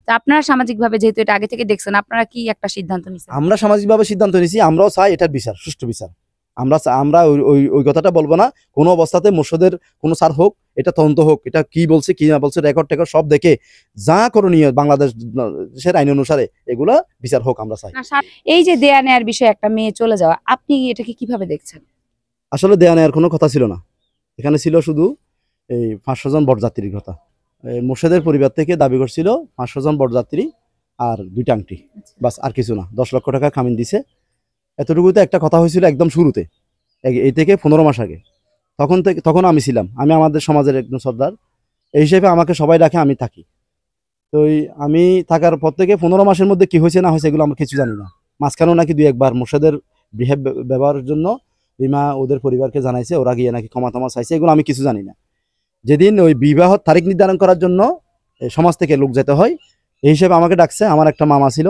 তো আপনারা সামাজিকভাবে যেহেতু এটা আগে থেকে দেখছেন, আপনারা কি একটা সিদ্ধান্ত নিছেন? আমরা সামাজিকভাবে সিদ্ধান্ত নিয়েছি, আমরাও চাই এটার বিচার, সুষ্ঠু বিচার। আমরা ওই কথাটা বলবো না কোনো অবস্থাতে। মোর্শেদের কোনো সার হোক, এটা তদন্ত হোক, এটা কি বলছে কি না বলছে, রেকর্ড টেকর্ড সব দেখে যা করণীয় বাংলাদেশের আইন অনুসারে এগুলা বিচার হোক আমরা চাই। এই যে দেয়া নেয়ার বিষয়ে একটা মেয়ে চলে যাওয়া, আপনি এটাকে কিভাবে দেখছেন? আসলে দেয়া নেওয়ার কোনো কথা ছিল না, এখানে ছিল শুধু এই 500 জন বরযাত্রীর কথা। মোর্শেদের পরিবার থেকে দাবি করছিল 500 জন বরযাত্রী আর 2টা আংটি, বাস, আর কিছু না। 10 লক্ষ টাকা কামিন দিছে, এতটুকুতে একটা কথা হয়েছিল একদম শুরুতে, এই থেকে 15 মাস আগে। তখন আমি ছিলাম, আমি আমাদের সমাজের একজন সর্দার, এই হিসেবে আমাকে সবাই ডাকে, আমি থাকি। তো আমি থাকার পর থেকে 15 মাসের মধ্যে কি হয়েছে না হয়েছে এগুলো আমরা কিছু জানি না। মাঝখানেও নাকি 2-1 বার মোর্শেদের ব্যবহারের জন্য রিমা ওদের পরিবারকে জানাইছে, ওরা গিয়ে নাকি ক্ষমা চাইছে, এগুলো আমি কিছু জানি না। যেদিন ওই বিবাহ তারিখ নির্ধারণ করার জন্য সমাজ থেকে লোক যেতে হয়, এই হিসেবে আমাকে ডাকছে। আমার একটা মামা ছিল,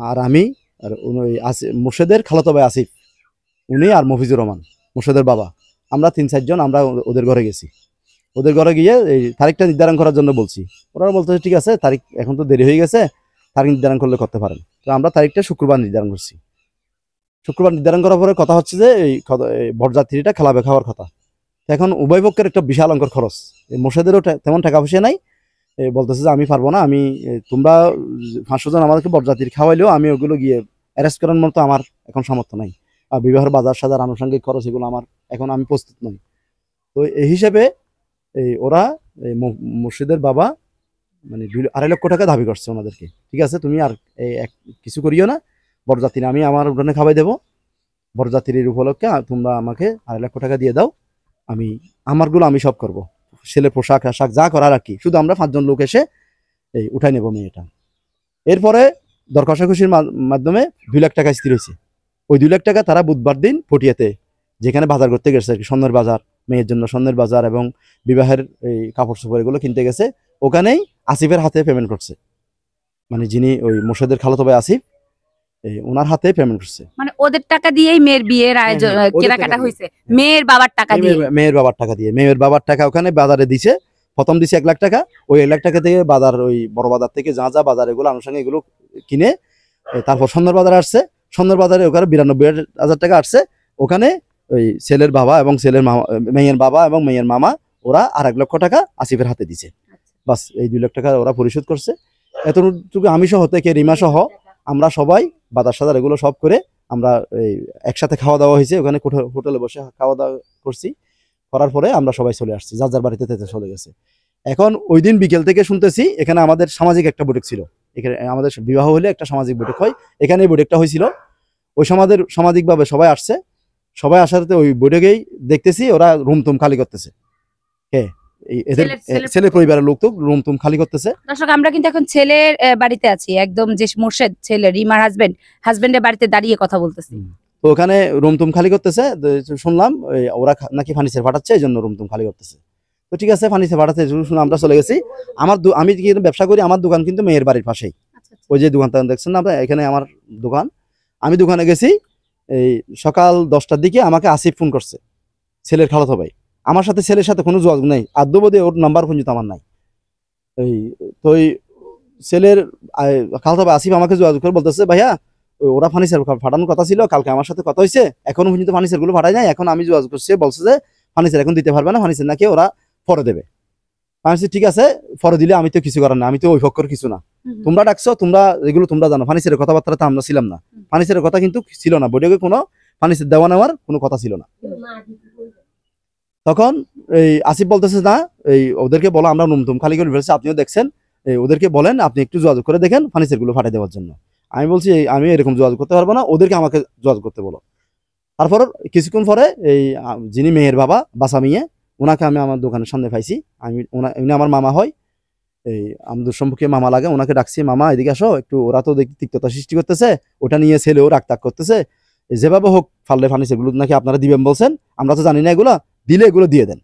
আর আমি, আর মোর্শেদের খালাতো ভাই আসিফ, উনি, আর মফিজুর রহমান মোর্শেদের বাবা, আমরা 3-4 জন আমরা ওদের ঘরে গেছি। ওদের ঘরে গিয়ে এই তারিখটা নির্ধারণ করার জন্য বলছি। ওরা বলতেছে ঠিক আছে, তারিখ এখন তো দেরি হয়ে গেছে, তারিখ নির্ধারণ করলে করতে পারেন। তো আমরা তারিখটা শুক্রবার নির্ধারণ করছি। শুক্রবার নির্ধারণ করার পরে কথা হচ্ছে যে এই বরযাত্রীটা খেলাবে খাওয়ার কথা। এখন উভয় পক্ষের একটা বিশাল অঙ্কের খরচ, মোর্শেদেরও তেমন টাকা পয়সা নাই। বলতেছে যে আমি পারবো না, তোমরা 500 জন আমাদেরকে বরযাত্রী খাওয়াইলেও আমি ওগুলো গিয়ে অ্যারেস্ট করার মতো আমার এখন সামর্থ্য নাই, আর বিবাহের বাজার সাজার আনুষঙ্গিক খরচ এগুলো আমার এখন আমি প্রস্তুত নই। তো এই হিসেবে ওরা মুর্শিদের বাবা মানে 2.5 লক্ষ টাকা দাবি করছে ওনাদেরকে। ঠিক আছে, তুমি আর কিছু করিও না, বরযাত্রী আমি আমার উঠানে খাওয়াই দেবো, বরযাত্রীর উপলক্ষে তোমরা আমাকে 2.5 লক্ষ টাকা দিয়ে দাও, আমারগুলো আমি সব করব, ছেলের পোশাক আশাক যা করার আর কি, শুধু আমরা 5 জন লোক এসে উঠাই নেব মেয়েটা। এরপরে দর কষাকষির মাধ্যমে 2 লাখ টাকা স্থির হয়েছে। ওই 2 লাখ টাকা তারা বুধবার দিন পটিয়াতে, যেখানে বাজার করতে গেছে আর কি, স্বর্ণের বাজার, মেয়ের জন্য স্বর্ণের বাজার এবং বিবাহের এই কাপড় চোপড় এগুলো কিনতে গেছে, ওখানেই আসিফের হাতে পেমেন্ট করছে। মানে যিনি ওই মোর্শেদের খালাতো ভাই আসিফ, ওনার হাতে পেমেন্ট করছে। মানে ওদের টাকা দিয়েই মেয়ের বিয়ের আয়োজন কেনাকাটা হয়েছে, মেয়ের বাবার টাকা দিয়ে, মেয়ের বাবার টাকা দিয়ে, মেয়ের বাবার টাকা ওখানে বাজারে দিছে। প্রথম দিছে 1 লাখ টাকা, ওই 1 লাখ টাকা থেকে বাজার, ওই বড় বাজার থেকে যা যা বাজার এগুলো আনুষঙ্গিক এগুলো কিনে, তারপর স্বর্ণের বাজারে আসছে। স্বর্ণের বাজারে ওখানে 92,000 টাকা আসছে। ওখানে ওই ছেলের বাবা এবং ছেলের মামা, মেয়ের বাবা এবং মেয়ের মামা, ওরা 2.5 লক্ষ টাকা আসিফের হাতে দিছে। বাস, এই 2 লাখ টাকা ওরা পরিশোধ করছে। এতটুকু আমি সহ থেকে রিমা সহ আমরা সবাই বাজার সাজার এগুলো সব করে আমরা একসাথে খাওয়া দাওয়া হয়েছে, ওখানে হোটেলে বসে খাওয়া দাওয়া করছি। করার পরে আমরা সবাই চলে আসছি, যার যার বাড়িতে চলে গেছে। এখন ওই দিন বিকেল থেকে শুনতেছি এখানে আমাদের সামাজিক একটা বৈঠক ছিল। এখানে আমাদের বিবাহ হলে একটা সামাজিক বৈঠক হয়, এখানে এই বৈঠকটা হয়েছিল। ওই সামাজিকভাবে সবাই আসছে। সবাই আসার ওই বৈঠকেই দেখতেছি ওরা রুমতুম খালি করতেছে। হ্যাঁ, এদের ছেলের পরিবারের লোক তো রুমতুম খালি করতেছে। দর্শক, আমরা কিন্তু এখন ছেলের বাড়িতে আছি, একদম যে মোর্শেদ ছেলে রিমার হাজবেন্ডের বাড়িতে দাঁড়িয়ে কথা বলতেছি। তো ওখানে রুমতুম খালি করতেছে, শুনলাম ওরা নাকি ফার্নিচার পাঠাচ্ছে, এই জন্য রুমতুম খালি করতেছে। তো ঠিক আছে, ফার্নিচার পাঠাচ্ছে শুনে আমরা চলে গেছি। আমি ব্যবসা করি, আমার দোকান কিন্তু মেয়ের বাড়ির পাশেই। ওই যে দোকানটা দেখছেন না আপনারা, এখানে আমার দোকান। আমি দোকানে গেছি, এই সকাল 10টার দিকে আমাকে আসিফ ফোন করছে, ছেলের খালাতো ভাই। আমার সাথে ছেলের সাথে কোনো যোগাযোগ নেই, আদ্যবধি ওর নাম্বার পর্যন্ত আমার নাই। তো ছেলের খালাতো ভাই আসিফ আমাকে যোগাযোগ করে বলতেছে, ভাইয়া ওরা ফার্নিচার ফাটানোর কথা ছিল, কালকে আমার সাথে কথা হয়েছে, এখনো পর্যন্ত ফার্নিচার গুলো ফাটাই নাই। এখন আমি যোগাযোগ করছি, বলছে যে ফার্নিচার এখন দিতে পারবে না, ফার্নিচার নাকি ওরা পরে দেবে। আমি ঠিক আছে, পরে দিলে আমি তো কিছু করার না, আমি তো ওই পক্ষের কিছু না। তোমরা ডাকছো, এগুলো তোমরা জানো, ফার্নিচারের কথাবার্তা আমরা ছিলাম না। ফার্নিচারের কথা কিন্তু ছিল না, বৈঠকে কোনো ফার্নিচার দেওয়া নেওয়ার কোনো কথা ছিল না। তখন এই আসিফ বলতেছে না, ওদেরকে বলো আমরা রুমতুম খালি করে ফেলছি, আপনিও দেখছেন, ওদেরকে বলেন আপনি একটু যোগাযোগ করে দেখেন ফার্নিচার গুলো ফাটাই দেওয়ার জন্য। আমি বলছি আমি এরকম যোগাযোগ করতে পারবো না, ওদেরকে আমাকে যোগাযোগ করতে বলো। তারপর কিছুক্ষণ পরে যিনি মেয়ের বাবা বাসা মিয়ে, ওনাকে আমি আমার দোকানের সামনে পাইছি। উনি আমার মামা হয়, আমাদের সম্পর্কে মামা লাগে। ওনাকে ডাকছি, মামা এদিকে আসো একটু, ওরা তো দেখি তিক্ততা সৃষ্টি করতেছে, ওটা নিয়ে ছেলেও রাগতাগ করতেছে, যেভাবে হোক ফাললে ফার্নিচার গুলো নাকি আপনারা দিবেন বলছেন, আমরা তো জানি না, এগুলো দিলে এগুলো দিয়ে দেন।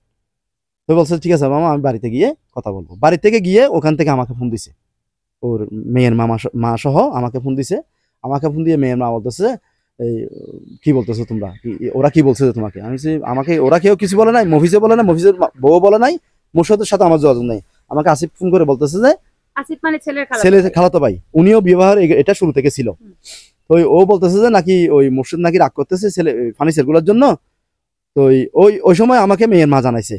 তো বলছে ঠিক আছে মামা, আমি বাড়িতে গিয়ে কথা বলবো। বাড়ি থেকে গিয়ে ওখান থেকে আমাকে ফোন দিছে, ওর মেয়ের মা সহ আমাকে ফোন দিছে। আমাকে ফোন দিয়ে মেয়ের মা বলতেছে, কি বলতেছো তোমরা, ওরা কি বলছে তোমাকে? আমাকে ওরা কেউ কিছু বলে নাই, মফিজে বলে নাই, মফিজের বউ বলে নাই, মোর্শেদের সাথে আমার যোগাযোগ নাই। আমাকে আসিফ ফোন করে বলতেছে যে আসিফ মানে ছেলের ছেলে খালাতো ভাই, উনিও বিবাহের এটা শুরু থেকে ছিল। তো ও বলতেছে যে নাকি ওই মুর্শিদ নাকি রাগ করতেছে ছেলে ফার্নিচারগুলোর জন্য। তো ওই ওই সময় আমাকে মেয়ের মা জানাইছে,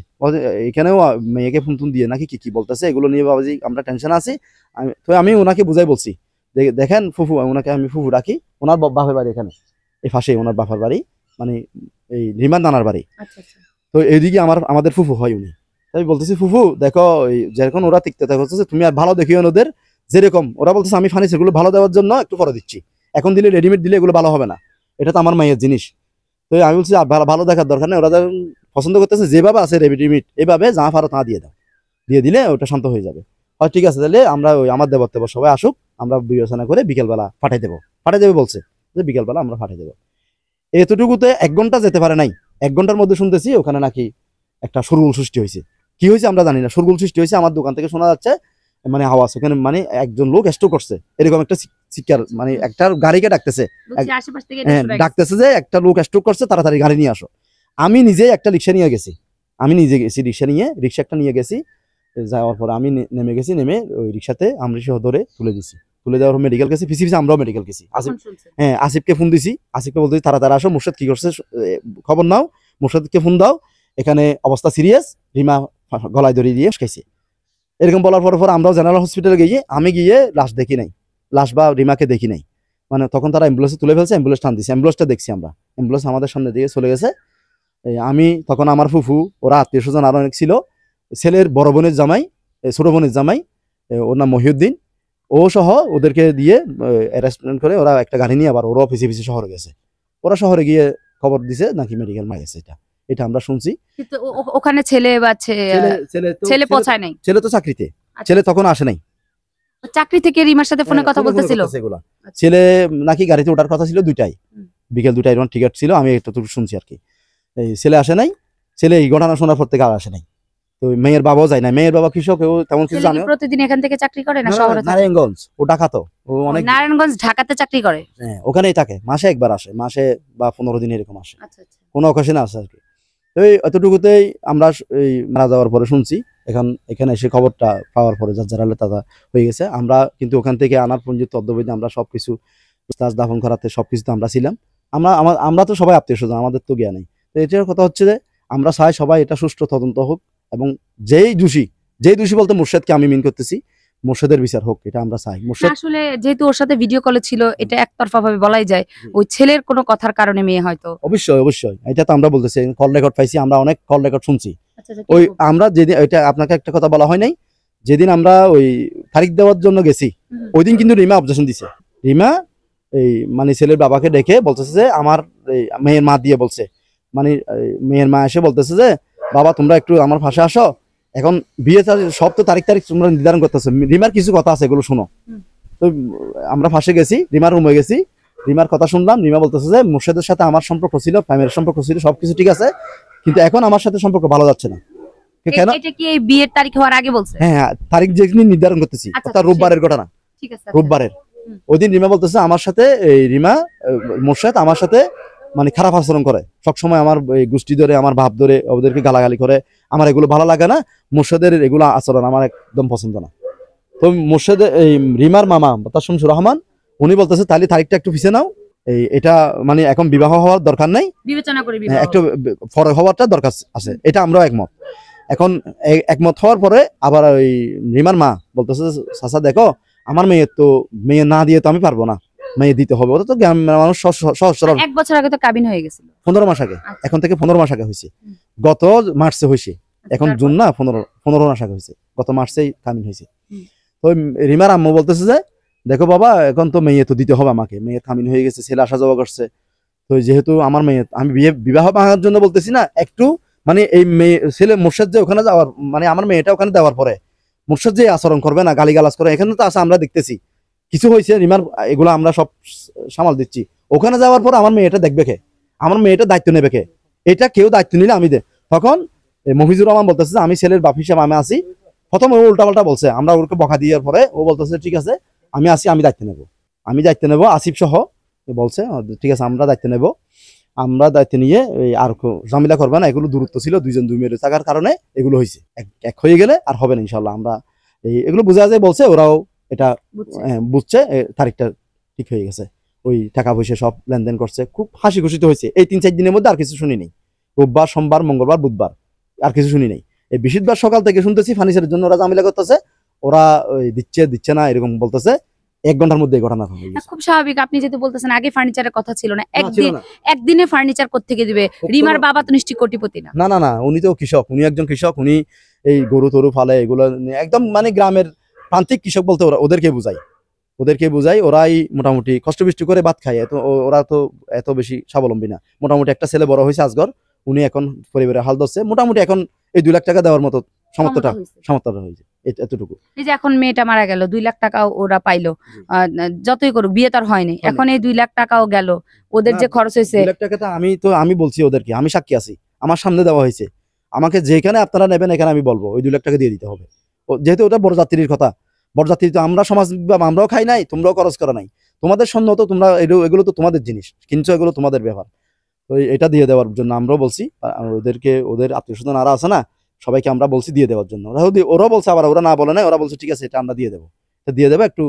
এখানেও মেয়েকে ফোন টোন দিয়ে নাকি কি কি বলতেছে, এগুলো নিয়ে বাবাজি আমরা টেনশন আছি। আমি ওনাকে বুঝাই বলছি, দেখেন ফুফু, ওনাকে আমি ফুফু রাখি, ওনার বাপের বাড়ি এখানে এই পাশে, ওনার বাপের বাড়ি মানে এই রিমার নানার বাড়ি। তো এইদিকে আমাদের ফুফু হয় উনি। তাই বলতেছি ফুফু দেখো যেরকম ওরা টিকতে থাকছে, তুমি আর ভালো দেখিও ওদের, যেরকম ওরা বলতেছে আমি ফার্নিচার গুলো ভালো দেওয়ার জন্য একটু পরে দিচ্ছি, এখন দিলে রেডিমেড দিলে এগুলো ভালো হবে না, এটা তো আমার মায়ের জিনিস। তো আমি বলছি ভালো দেখার দরকার নেই, ওরা পছন্দ করতেছে যেভাবে আছে রেডিমেড এইভাবে যা পারো তা দিয়ে দাও, দিয়ে দিলে ওটা শান্ত হয়ে যাবে। হয় ঠিক আছে, তাহলে আমরা ওই আমার দেবর সবাই আসুক, আমরা বিবেচনা করে বিকেলবেলা পাঠাই দেবে বলছে, যে বিকেলবেলা আমরা পাঠাই দেবো। এতটুকুতে 1 ঘন্টা যেতে পারে নাই, 1 ঘন্টার মধ্যে শুনতেছি ওখানে নাকি একটা শোরগোল সৃষ্টি হয়েছে। কি হয়েছে আমরা জানি না, শোরগোল সৃষ্টি হয়েছে, আমার দোকান থেকে শোনা যাচ্ছে মানে আওয়াজ, ওখানে মানে একজন লোক স্ট্রোক করছে এরকম একটা শিকার, মানে একটা গাড়িকে ডাকতেছে, ডাকতেছে যে একটা লোক স্ট্রোক করছে, তাড়াতাড়ি গাড়ি নিয়ে আসো। আমি নিজে একটা রিক্সা নিয়ে গেছি, রিক্সা একটা নিয়ে গেছি। যাওয়ার পর আমি নেমে ওই রিক্সাতে আমরা সহ ধরে তুলে দিছি, তুলে দেওয়ার মেডিকেল গেছি, পিছিয়ে আমরাও মেডিকেল গেছি। আসিফকে ফোন দিছি, আসিফকে বলতেছি তাড়াতাড়ি আসো, মুর্শিদ কি করছে খবর নাও, মুর্শিদকে ফোন দাও, এখানে অবস্থা সিরিয়াস, রিমা গলায় দড়ি দিয়ে খাইছে। এরকম বলার পর আমরাও জেনারেল হসপিটালে গিয়ে, আমি গিয়ে লাশ দেখি নাই, লাশ বা রিমাকে দেখি নাই, মানে তখন তারা অ্যাম্বুলেন্সে তুলে ফেলছে, অ্যাম্বুলেন্স টান দিছে, অ্যাম্বুলেন্সটা দেখছি আমরা, অ্যাম্বুলেন্স আমাদের সামনে দিয়ে চলে গেছে। আমি তখন আমার ফুফু, ওরা আত্মীয় স্বজন আরো অনেক ছিল, ছেলের বড় বোনের জামাই, ছোট বোনের জামাই, ওর নাম মহিউদ্দিন, ও সহ ওদেরকে দিয়ে অ্যারেস্টমেন্ট করে ওরা একটা গাড়ি নিয়ে আবার ওরাও পিছিয়ে শহরে গেছে। ওরা শহরে গিয়ে খবর দিছে নাকি মেডিকেল মারা গেছে, এটা আমরা শুনছি। কিন্তু ওখানে ছেলে বা ছেলে পৌঁছায় নাই, ছেলে তো চাকরিতে, ছেলে তখন আসে নাই, চাকরি থেকে রিমার সাথে ফোনে কথা বলতেছিল। ছেলে নাকি গাড়িতে ওঠার কথা ছিল 2টায়, বিকেল 2টায় টিকিট ছিল, আমি এটা তো শুনছি আর কি। এই ছেলে আসে নাই, ছেলে এই ঘটনা শোনার পর থেকে আর আসে নাই। তো মেয়ের বাবাও যায় না, মেয়ের বাবা কৃষক, ও তেমন কিছু জানে। প্রতিদিন এখান থেকে চাকরি করে না শহরে? নারায়ণগঞ্জ, ও ঢাকাতো, ও অনেক নারায়ণগঞ্জ ঢাকাতে চাকরি করে। হ্যাঁ, ওখানেই থাকে, মাসে একবার আসে, মাসে বা 15 দিন এরকম আসে, কোনো অকেশনে আসে আর কি। তো এই এতটুকুতেই আমরা এই মারা যাওয়ার পরে শুনছি, এখানে এসে খবরটা পাওয়ার পরে যারা তারা হয়ে গেছে। আমরা কিন্তু ওখান থেকে আনার পর্যন্ত অদ্যবধি আমরা সবকিছু দাফন করাতে সবকিছুতে আমরা ছিলাম। আমরা তো সবাই আত্মীয় স্বজন, আমাদের তো জ্ঞান নেই। তো এটার কথা হচ্ছে যে আমরা চাই সবাই এটা সুষ্ঠু তদন্ত হোক, এবং যেই দোষী বলতে মুর্শিদকে আমি মিন করতেছি, মুর্শিদের বিচার হোক, এটা আমরা চাই। মুর্শিদ আসলে যেহেতু ওর সাথে ভিডিও কলে ছিল, এটা একতরফা ভাবে বলাই যায় ওই ছেলের কোনো কথার কারণে মেয়ে হয়তো। অবশ্যই এটা তো আমরা বলতেছি, কল রেকর্ড পাইছি, আমরা অনেক কল রেকর্ড শুনছি। ওই আমরা যেদিন, এটা আপনাকে একটা কথা বলা হয় নাই, যেদিন আমরা ওই তারিখ দেওয়ার জন্য গেছি, ওই দিন কিন্তু রিমা অবজেকশন দিছে। রিমা এই মানে ছেলের বাবাকে ডেকে বলতেছে যে আমার মেয়ের মা দিয়ে বলছে, মানে মেয়ের মা এসে বলতেছে যে বাবা তোমরা একটু আমার পাশে আসো, এখন বিয়ে সব তো তারিখ তোমরা নির্ধারণ করতেছো, রিমার কিছু কথা আছে এগুলো শোনো। তো আমরা ফাঁসে গেছি, রিমার রুমে গেছি, রিমার কথা শুনলাম। রিমা বলতেছে যে মুর্শিদের সাথে আমার সম্পর্ক ছিল, ফ্যামিলির সম্পর্ক ছিল, সবকিছু ঠিক আছে, কিন্তু এখন আমার সাথে সম্পর্ক ভালো যাচ্ছে না। কেন? এটা কি এই বিয়ের তারিখ হওয়ার আগে বলছে? হ্যাঁ, তারিখ যেদিন নির্ধারণ করতেছি, অর্থাৎ রোববারের ঘটনা, ঠিক আছে, রোববারের ওই দিন রিমা বলতেছে আমার সাথে, এই রিমা মুর্শিদ আমার সাথে মানে খারাপ আচরণ করে, সবসময় আমার এই গোষ্ঠী ধরে, আমার ভাব ধরে ওদেরকে গালাগালি করে, আমার এগুলো ভালো লাগে না, মুর্শিদের এগুলো আচরণ আমার একদম পছন্দ না। তো মুর্শিদ এই রিমার মামা তার শামসুর রহমান, উনি বলতেছে তাহলে তারিখটা একটু পিছিয়ে নাও, এটা মানে এখন বিবাহ হওয়ার দরকার নাই, বিবেচনা করে একটু পরে হওয়ারটা দরকার আছে, এটা আমরাও একমত। এখন একমত হওয়ার পরে আবার ওই রিমার মা বলতেছে চাচা দেখো আমার মেয়ে না দিয়ে তো আমি পারবো না, মেয়ে দিতে হবে, ওটা তো মানুষ সহজ সরল। 1 বছর আগে তো কাবিন হয়ে গেছিল, 15 মাস আগে, এখন থেকে 15 মাস আগে হয়েছে, গত মার্চে হয়েছে, এখন জুন না, 15 মাস আগে হয়েছে, গত মার্চেই কাবিন হয়েছে। তো রিমার আম্মু বলতেছে যে দেখো বাবা এখন তো মেয়ে তো দিতে হবে আমাকে, মেয়ের কামিন হয়ে গেছে, ছেলে আসা যাওয়া করছে, তো যেহেতু আমার মেয়ে, আমি বিবাহ ভাঙার জন্য বলতেছি না, একটু মানে এই মেয়ে ছেলে মুর্শিদ যে ওখানে যাওয়ার, মানে আমার মেয়েটা ওখানে দেওয়ার পরে মুর্শিদ যে আচরণ করবে না, গালিগালাজ করে, এখানে তো আছে আমরা দেখতেছি কিছু হয়েছে, রিমার এগুলো আমরা সব সামাল দিচ্ছি, ওখানে যাওয়ার পর আমার মেয়েটা দেখবে কে, আমার মেয়েটা দায়িত্ব নেবে কে, এটা কেউ দায়িত্ব নিলে আমি দে। তখন মফিজুর রহমান বলতেছে আমি ছেলের বাপ হিসাবে আমি আসি, প্রথম ও উল্টাপাল্টা বলছে, আমরা ওকে বকা দেওয়ার পরে ও বলতেছে ঠিক আছে আমি আসি, আমি দায়িত্ব নেবো, আসিফ সহ বলছে ঠিক আছে আমরা দায়িত্ব নেব, আমরা দায়িত্ব নিয়ে আর ঝামেলা করবে না, এগুলো দূরত্ব ছিল, দুই মেয়ের থাকার কারণে এগুলো হয়েছে, এক হয়ে গেলে আর হবে না ইনশাল্লাহ, আমরা এগুলো বোঝা যায় বলছে, ওরাও এটা বুঝছে। বুঝছে, তারিখটা ঠিক হয়ে গেছে, ওই টাকা পয়সা সব লেনদেন করছে, খুব হাসি খুশিতে হয়েছে। এই 3-4 দিনের মধ্যে আর কিছু শুনি নেই, রোববার, সোমবার, মঙ্গলবার, বুধবার আর কিছু শুনি নেই। এই বৃহস্পতিবার সকাল থেকে শুনতেছি ফার্নিচারের জন্য ওরা ঝামেলা করতেছে, ওরা ওই দিচ্ছে না এরকম বলতেছে। 1 ঘন্টার মধ্যে এই ঘটনা হয়ে গেছে। খুব স্বাভাবিক, আপনি যেহেতু বলতেছেন আগে ফার্নিচারের কথা ছিল না, না, ছিল না। একদিনে ফার্নিচার কোত্থেকে দিবে? রিমার বাবা তো নিশ্চয়ই কোটিপতি না। না না না, উনি তো কৃষক, উনি একজন কৃষক, উনি এই গরু তরু ফালে, এগুলো নিয়ে একদম মানে গ্রামের প্রান্তিক কৃষক বলতে ওদেরকে বুঝাই, ওরাই মোটামুটি কষ্ট বৃষ্টি করে ভাত খায়, ওরা তো এত বেশি স্বাবলম্বী না। মোটামুটি একটা ছেলে বড় হয়েছে আজগর, উনি এখন পরিবারের হাল ধরছে, মোটামুটি এখন এই 2 লাখ টাকা দেওয়ার মতো ক্ষমতা সমর্থটা হয়েছে, এতটুকু। এই যে এখন মেয়েটা মারা গেল, 2 লাখ টাকাও ওরা পাইলো, যতই করুক বিয়ে তার হয়নি, এখন এই 2 লাখ টাকাও গেল, ওদের যে খরচ হয়েছে। 2 লাখ টাকা আমি বলছি ওদেরকে, আমি সাক্ষী আছি, আমার সামনে দেওয়া হয়েছে, আমাকে যেখানে আপনারা নেবেন এখানে আমি বলবো ওই 2 লাখ টাকা দিয়ে দিতে হবে। যেহেতু ওটা বরযাত্রীর কথা, বরযাত্রী তো আমরা সমাজ, আমরাও খাই নাই, তোমরাও খরচ করা নাই, তোমাদের সন্ন্য তো তোমরা এগুলো তো তোমাদের জিনিস কিনছো, এগুলো তোমাদের ব্যাপার। তো এটা দিয়ে দেওয়ার জন্য আমরাও বলছি ওদেরকে, ওদের আত্মীয় স্বজন আরা আছে না, সবাইকে আমরা বলছি দিয়ে দেওয়ার জন্য। ওরাও বলছে, আবার ওরা না বলে না, ওরা বলছে ঠিক আছে এটা আমরা দিয়ে দেবো, একটু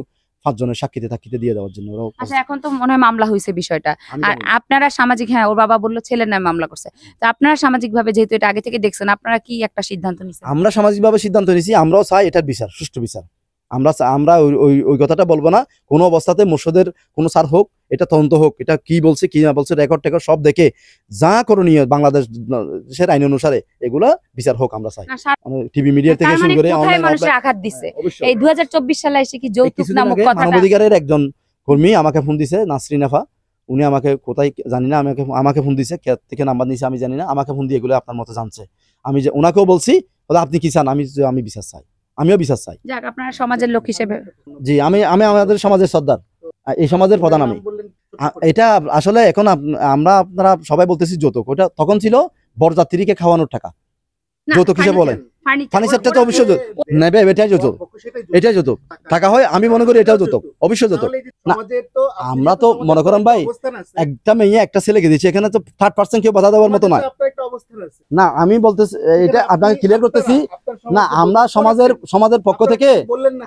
5 জনের সাক্ষীতে দিয়ে দেওয়ার জন্য ওরাও। আচ্ছা, এখন তো মনে হয় মামলা হয়েছে বিষয়টা, আর আপনারা সামাজিক, হ্যাঁ ওর বাবা বললো ছেলের নামে মামলা করছে, তো আপনারা সামাজিক ভাবে যেহেতু এটা আগে থেকে দেখছেন, আপনারা কি একটা সিদ্ধান্ত নিছেন? আমরা সামাজিকভাবে সিদ্ধান্ত নিয়েছি, আমরাও চাই এটার বিচার, সুষ্ঠু বিচার। আমরা ওই কথাটা বলবো না কোনো অবস্থাতে, মোর্শেদের কোনো সার হোক, এটা তদন্ত হোক, এটা কি বলছে কি না বলছে, রেকর্ড টেকর্ড সব দেখে যা করণীয় বাংলাদেশের আইন অনুসারে এগুলা বিচার হোক আমরা চাই। টিভি মিডিয়া থেকে শুরু করে কোথায় মানুষের আঘাত দিচ্ছে এই 2024 সালে এসে কি যৌতুক নামক কথাটা? মানবাধিকারের একজন কর্মী আমাকে ফোন দিছে, নাসরিন আফা, উনি আমাকে কোথায় জানি না, আমাকে ফোন দিছে, কে থেকে নাম্বার নিছে আমি জানি না, আমাকে ফোন দিয়ে এগুলো আপনার মতো জানছে। আমি যে ওনাকেও বলছি, আপনি কি চান, আমি বিচার চাই, আমিও বিচার চাই। যাক, আপনারা সমাজের লোক হিসেবে। জি, আমি আমাদের সমাজের সর্দার, এই সমাজের প্রধান আমি। এটা আসলে এখন আপনারা সবাই বলতেছি যৌতুক, ওটা তখন ছিল বরযাত্রীকে খাওয়ানোর টাকা, যৌতুক হিসেবে বলেন। ফার্নিচারটা তো অবশ্যই নেবে, এটাই যৌতুক টাকা হয়, আমি মনে করি এটাও যৌতুক, অবশ্যই যৌতুক না। আমরা তো মনে করেন ভাই, একটা মেয়ে একটা ছেলেকে দিচ্ছি, এখানে তো 3rd person কেউ বাধা দেওয়ার মতো নয় না। আমি বলতেছি, এটা আপনাকে ক্লিয়ার করতেছি না, আমরা সমাজের পক্ষ থেকে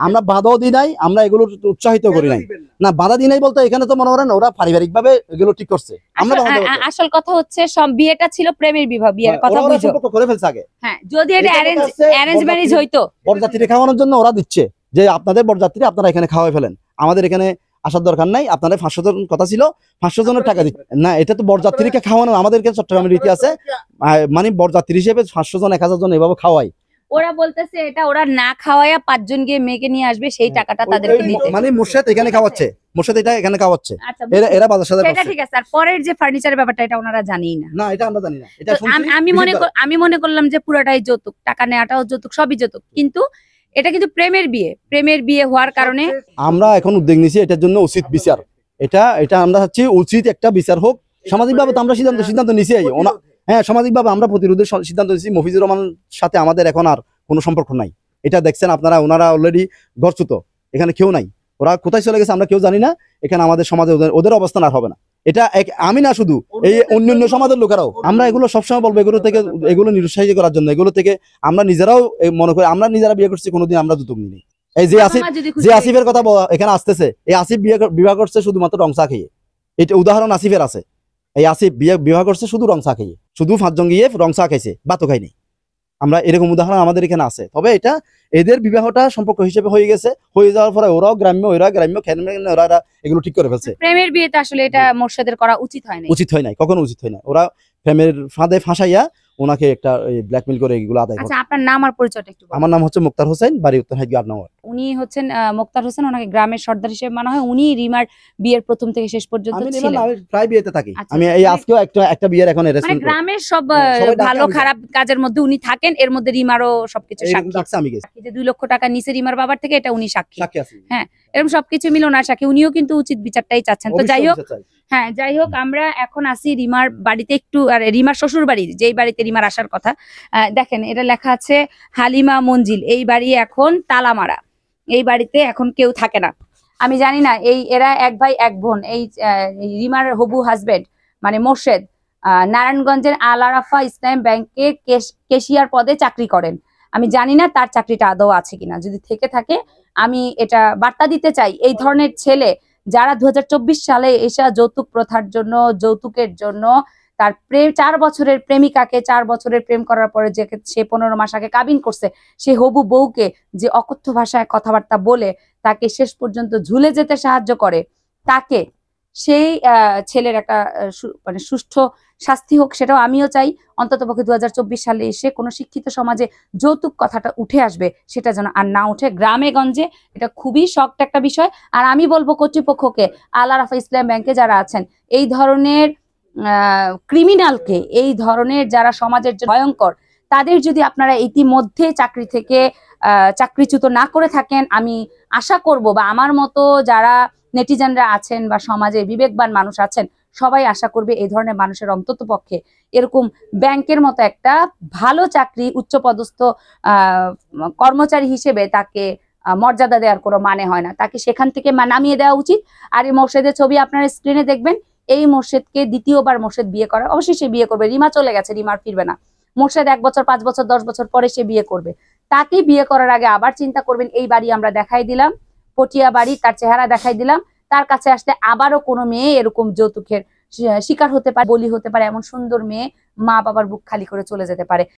আমরা বাধাও দিই নাই, আমরা এগুলো উৎসাহিত করি নাই, না বাধা দিই নাই বলতে এখানে তো মনে করেন ওরা পারিবারিক ভাবে এগুলো ঠিক করছে। আমরা আসল কথা হচ্ছে সব বিয়েটা ছিল প্রেমের বিবাহ, বিয়ের কথা বুঝো করে ফেলছে আগে। হ্যাঁ, যদি এটা অ্যারেঞ্জ ম্যারেজ হইতো, বরযাত্রী খাওয়ানোর জন্য ওরা দিচ্ছে যে আপনাদের বরযাত্রী আপনারা এখানে খাওয়াই ফেলেন, আমাদের এখানে আসার দরকার নাই, আপনাদের 500 জন কথা ছিল, 500 জনের টাকা দিচ্ছে না। এটা তো বরযাত্রীকে খাওয়ানো, আমাদেরকে চট্টগ্রামের রীতি আছে, মানে বরযাত্রী হিসেবে 500 জন 1000 জন এভাবে খাওয়াই। ওরা বলতেছে এটা ওরা না খাওয়ায়া 5 জন গিয়ে মেয়েকে নিয়ে আসবে, সেই টাকাটা তাদেরকে দিতে, মানে মুর্শেদ এখানে খাওয়াচ্ছে, মুর্শেদ এটা এখানে খাওয়াচ্ছে, আচ্ছা এরা বাজার সাথে সেটা ঠিক আছে। আর পরের যে ফার্নিচারের ব্যাপারটা, এটা ওনারা জানেই না। না, এটা আমরা জানি না, এটা আমি মনে করলাম যে পুরোটাই যৌতুক, টাকা নেওয়াটাও যৌতুক, সবই যৌতুক, কিন্তু এটা কিন্তু প্রেমের বিয়ে হওয়ার কারণে আমরা এখন উদ্যোগ নিয়েছি এটার জন্য উচিত বিচার। এটা আমরা চাচ্ছি উচিত একটা বিচার হোক। সামাজিকভাবে তো আমরা সিদ্ধান্ত নিয়েছি, হ্যাঁ সামাজিকভাবে আমরা প্রতিরোধের সিদ্ধান্ত নিয়েছি। মফিজুর রহমানের সাথে আমাদের এখন আর কোনো সম্পর্ক নাই, এটা দেখছেন আপনারা, ওনারা অলরেডি গর্চুত, এখানে কেউ নাই, ওরা কোথায় চলে গেছে আমরা কেউ জানি না, এখানে আমাদের সমাজে ওদের অবস্থান আর হবে না। এটা আমি না, শুধু এই অন্যান্য সমাজের লোকেরাও, আমরা এগুলো সবসময় বলবো, এগুলো নিরুৎসাহিত করার জন্য, এগুলো থেকে আমরা নিজেরাও মনে করি, আমরা নিজেরা বিয়ে করছি, কোনোদিন আমরা যৌতুক নিই। এই যে আসিফের কথা এখানে আসতেছে, এই আসিফ বিবাহ করছে শুধুমাত্র রংসা খেয়ে, এটা উদাহরণ আসিফের আছে। এই আসিফ বিবাহ করছে শুধু রংসা খেয়ে, শুধু 5 জন গিয়ে রংসা খাইছে, ভাতও খাইনি। আমরা এরকম উদাহরণ আমাদের এখানে আছে। তবে এটা এদের বিবাহটা সম্পর্ক হিসেবে হয়ে গেছে, হয়ে যাওয়ার পরে ওরা গ্রাম্য ওরা এগুলো ঠিক করে ফেলছে। প্রেমের বিয়েতে আসলে এটা মোর্শেদের করা উচিত হয় নাই, কখনো উচিত হয় না। ওরা প্রেমের ফাঁদে ফাঁসাইয়া ওনাকে একটা ব্ল্যাকমেইল করে এগুলো আদায় করে। আচ্ছা, আপনার নাম আর পরিচয়টা একটু বলুন। আমার নাম হচ্ছে মুক্তার হোসেন, বাড়ি উত্তর হাইদগাঁও 8 নম্বর। উনি হচ্ছেন মুক্তার হোসেন, ওনাকে গ্রামের সর্দার হিসেবে মানা হয়। উনি রিমার বিয়ের প্রথম থেকে শেষ পর্যন্ত ছিলেন। আমি প্রায় বিয়েতে থাকি, আচ্ছা, আমি এই আজকেও একটা বিয়ের এখন মানে গ্রামের সব ভালো খারাপ কাজের মধ্যে উনি থাকেন, এর মধ্যে রিমারও সবকিছু সাক্ষী আছে। আমি গেছি যে 2 লক্ষ টাকা নিচে রিমার বাবার থেকে, এটা উনি সাক্ষী আছি। হ্যাঁ, এরকম সবকিছু মিলে ওনার সাক্ষী, উনিও কিন্তু উচিত বিচারটাই চাচ্ছেন। তো যাই হোক, আমরা এখন আসি রিমার বাড়িতে একটু, আর রিমার শ্বশুর বাড়ি, যেই বাড়িতে রিমার আসার কথা। দেখেন, এটা লেখা আছে হালিমা মঞ্জিল, এই বাড়ি এখন তালা মারা, এই বাড়িতে এখন কেউ থাকে না। আমি জানি না, এরা 1 ভাই 1 বোন। এই রিমার হবু হাজবেন্ড মানে মোর্শেদ নারায়ণগঞ্জের আল আরাফা ইসলাম ব্যাংকে ক্যাশিয়ার পদে চাকরি করেন। আমি জানি না তার চাকরিটা আদৌ আছে কিনা। যদি থেকে থাকে আমি এটা বার্তা দিতে চাই, এই ধরনের ছেলে যারা 2024 সালে এসে যৌতুক প্রথার জন্য, যৌতুকের জন্য তার 4 বছরের প্রেমিকাকে 4 বছরের প্রেম করার পরে যে সে 15 মাস আগে কাবিন করছে, সে হবু বউকে যে অকথ্য ভাষায় কথাবার্তা বলে তাকে শেষ পর্যন্ত ঝুলে যেতে সাহায্য করে, তাকে সেই ছেলের একটা মানে সুষ্ঠু শাস্তি হোক, সেটাও আমিও চাই। অন্ততপক্ষে 2024 সালে এসে কোনো শিক্ষিত সমাজে যৌতুক কথাটা উঠে আসবে, সেটা যেন আর না উঠে। গ্রামে গঞ্জে এটা খুবই শক্ত একটা বিষয়। আর আমি বলবো কর্তৃপক্ষকে, আল আরাফা ইসলাম ব্যাংকে যারা আছেন, এই ধরনের ক্রিমিনালকে, এই ধরনের যারা সমাজের জন্য ভয়ঙ্কর, তাদের যদি আপনারা ইতিমধ্যে চাকরি থেকে চাকরিচ্যুত না করে থাকেন, আমি আশা করব, বা আমার মতো যারা নেটিজেনরা আছেন বা সমাজে বিবেকবান মানুষ আছেন, সবাই আশা করবে এই ধরনের মানুষের অন্তত পক্ষে এরকম ব্যাংকের মতো একটা ভালো চাকরি, উচ্চপদস্থ কর্মচারী হিসেবে তাকে মর্যাদা দেওয়ার কোনো মানে হয় না। তাকে সেখান থেকে নামিয়ে দেওয়া উচিত। আর এই মোর্শেদের ছবি আপনারা স্ক্রিনে দেখবেন। এই মোর্শেদকে দ্বিতীয়বার মোর্শেদ বিয়ে করে, অবশ্যই সে বিয়ে করবে। রিমা চলে গেছে, রিমা আর ফিরবে না। মোর্শেদ 1 বছর, 5 বছর, 10 বছর পরে সে বিয়ে করবে। তাকে বিয়ে করার আগে আবার চিন্তা করবেন, এই বাড়ি আমরা দেখাই দিলাম, পটিয়া বাড়ি, তার চেহারা দেখাই দিলাম, তার কাছে আসলে আবারও কোনো মেয়ে এরকম যৌতুকের শিকার হতে পারে, বলি হতে পারে। এমন সুন্দর মেয়ে মা বাবার বুক খালি করে চলে যেতে পারে।